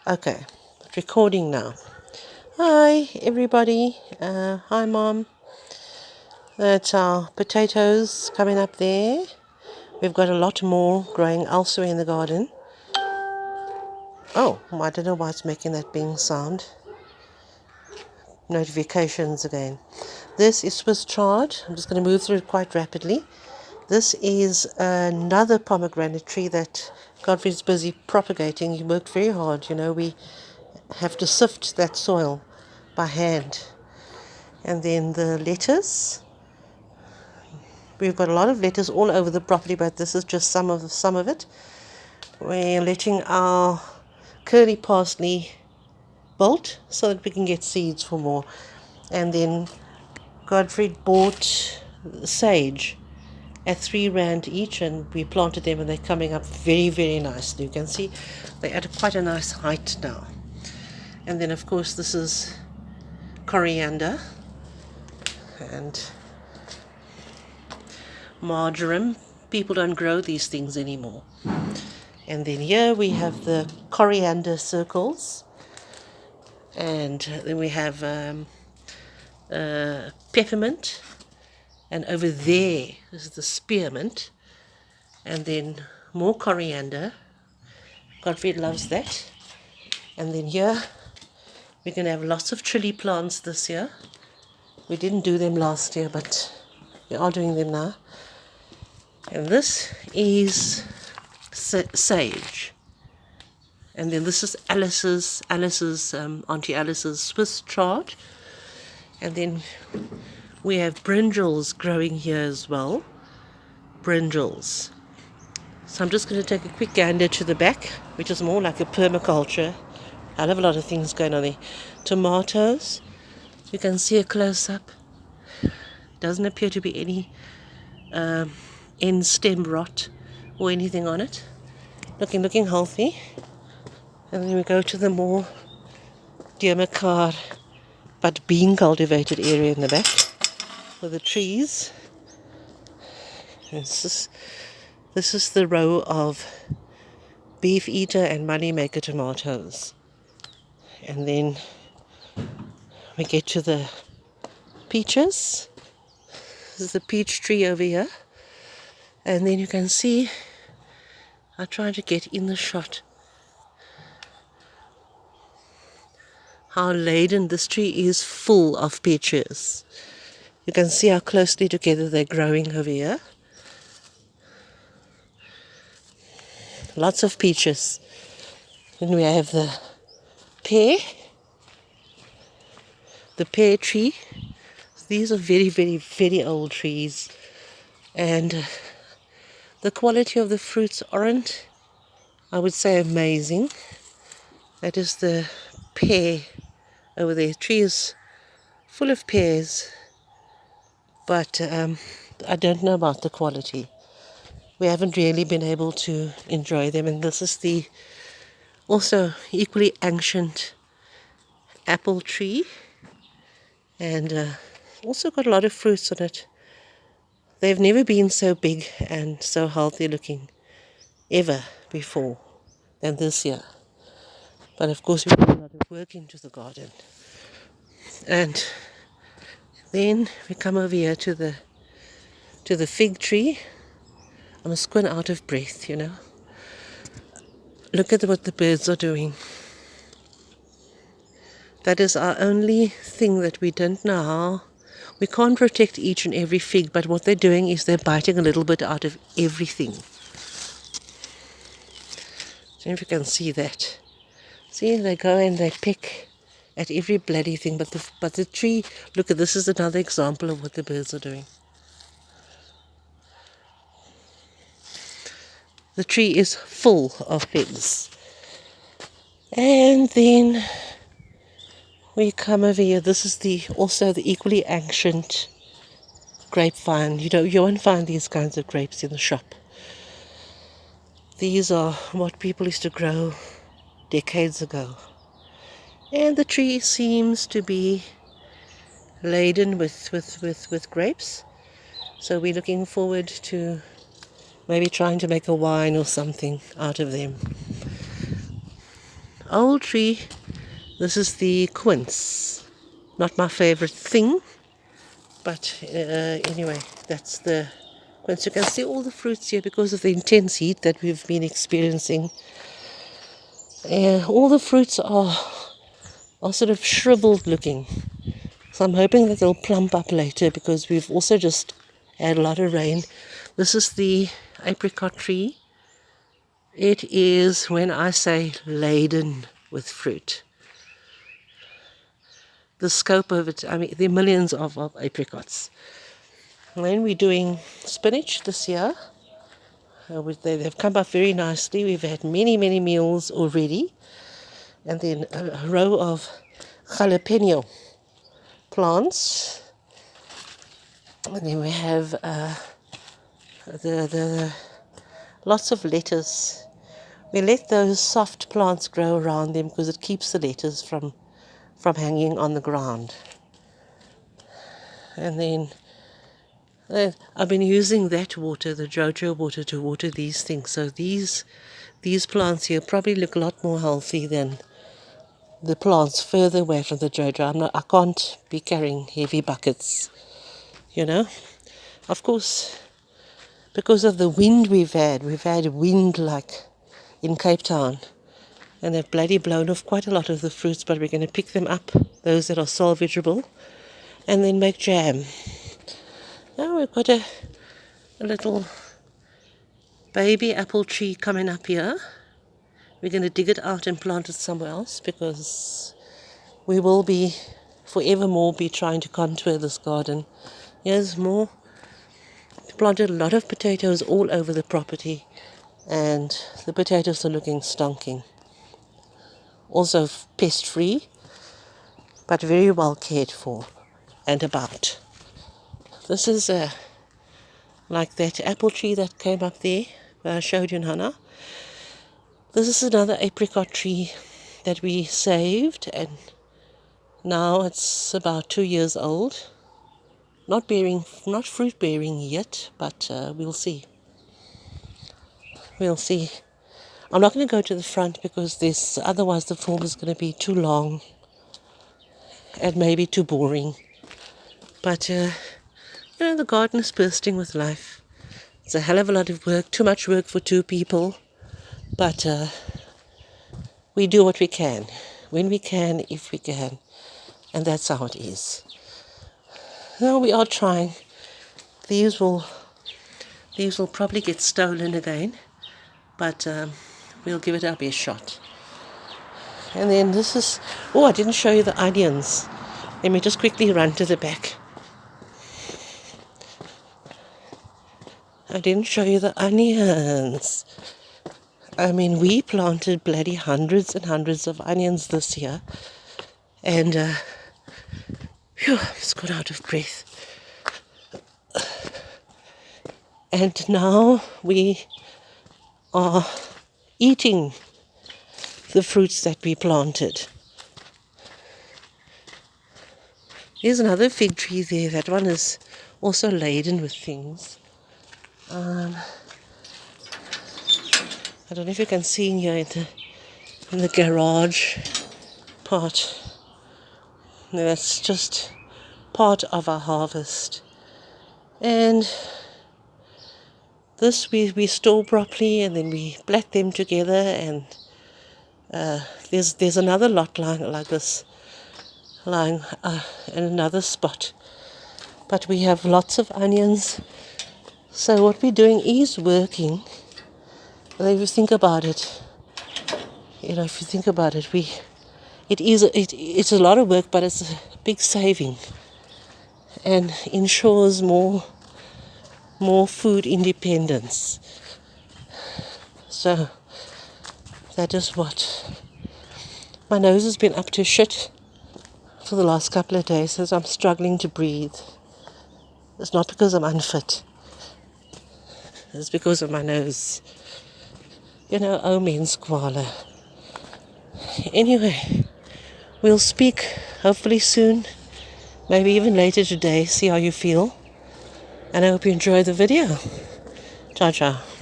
Okay, recording now. Hi, everybody. Hi, Mom. That's our potatoes coming up there. We've got a lot more growing elsewhere in the garden. Oh, I don't know why it's making that bing sound. Notifications again. This is Swiss chard. I'm just going to move through it quite rapidly. This is another pomegranate tree that Godfrey's busy propagating. He worked very hard. We have to sift that soil by hand. And then the lettuce. We've got a lot of lettuce all over the property, but this is just some of it. We're letting our curly parsley bolt so that we can get seeds for more. And then Godfrey bought sage at 3 rand each, and we planted them, and they're coming up very, very nicely. You can see they're at quite a nice height now. And then, of course, this is coriander and marjoram. People don't grow these things anymore. And then here we have the coriander circles, and then we have peppermint, and over there is the spearmint, and then more coriander. Godfrey loves that. And then here we're going to have lots of chili plants this year. We didn't do them last year, but we are doing them now. And this is sage. And then this is Alice's Auntie Alice's Swiss chard. And then we have brinjals growing here as well. Brinjals. So I'm just going to take a quick gander to the back, which is more like a permaculture. I have a lot of things going on there. Tomatoes. You can see a close-up. Doesn't appear to be any end stem rot or anything on it. Looking healthy. And then we go to the more Deermekaar but bean cultivated area in the back with the trees. This is the row of beef eater and moneymaker tomatoes. And then we get to the peaches. This is the peach tree over here. And then you can see, I try to get in the shot, how laden this tree is full of peaches. You can see how closely together they're growing over here. Lots of peaches. Then we have the pear tree. These are very, very, very old trees. And the quality of the fruits aren't, I would say, amazing. That is the pear over there. The tree is full of pears, but I don't know about the quality. We haven't really been able to enjoy them. And this is the also equally ancient apple tree, and also got a lot of fruits on it. They've never been so big and so healthy looking ever before than this year. But of course we put a lot of work into the garden. And then we come over here to the fig tree. I'm squint out of breath, Look at what the birds are doing. That is our only thing that we don't know how. We can't protect each and every fig, but what they're doing is they're biting a little bit out of everything. I don't know if you can see that. See, they go and they pick at every bloody thing, but the tree, look at this, is another example of what the birds are doing. The tree is full of figs. And then we come over here. This is also the equally ancient grapevine. You won't find these kinds of grapes in the shop. These are what people used to grow decades ago. And the tree seems to be laden with grapes. So we're looking forward to maybe trying to make a wine or something out of them. old tree. This is the quince. Not my favorite thing, but anyway, that's the quince. You can see all the fruits here because of the intense heat that we've been experiencing. All the fruits are sort of shriveled looking. So I'm hoping that they'll plump up later because we've also just had a lot of rain. This is the apricot tree. It is, when I say laden with fruit, the scope of it, I mean, there are millions of apricots. And then we're doing spinach this year. They've come up very nicely. We've had many, many meals already. And then a row of jalapeno plants. And then we have the lots of lettuce. We let those soft plants grow around them because it keeps the lettuce from hanging on the ground. And then I've been using that water, the JoJo water, to water these things. So these plants here probably look a lot more healthy than the plants further away from the JoJo. I can't be carrying heavy buckets, you know. Of course, because of the wind we've had wind like in Cape Town, and they've bloody blown off quite a lot of the fruits, but we're going to pick them up, those that are salvageable, and then make jam. Now we've got a little baby apple tree coming up here. We're going to dig it out and plant it somewhere else because we will be forevermore be trying to contour this garden. Here's more. We planted a lot of potatoes all over the property, and the potatoes are looking stonking. Also pest free, but very well cared for and about. This is like that apple tree that came up there where I showed you in Hana. This is another apricot tree that we saved, and now it's about 2 years old. Not fruit bearing yet, but we'll see. We'll see. I'm not going to go to the front because otherwise the film is going to be too long and maybe too boring. But the garden is bursting with life. It's a hell of a lot of work, too much work for 2 people, but we do what we can, when we can, if we can, and that's how it is. No, we are trying. These will probably get stolen again, but we'll give it our best shot. And then this is, I didn't show you the onions. Let me just quickly run to the back. I didn't show you the onions. I mean, we planted bloody hundreds and hundreds of onions this year. And, I've just got out of breath. And now we are eating the fruits that we planted. Here's another fig tree there. That one is also laden with things. I don't know if you can see in here in the garage part. That's just part of our harvest. And this we store properly, and then we black them together, and there's another lot lying like this, lying in another spot. But we have lots of onions. So what we're doing is working. And if you think about it, it's a lot of work, but it's a big saving and ensures more food independence. So that is what. My nose has been up to shit for the last couple of days, so I'm struggling to breathe. It's not because I'm unfit. It's because of my nose. Omen squalor. Anyway, we'll speak hopefully soon, maybe even later today, see how you feel. And I hope you enjoy the video. Ciao, ciao.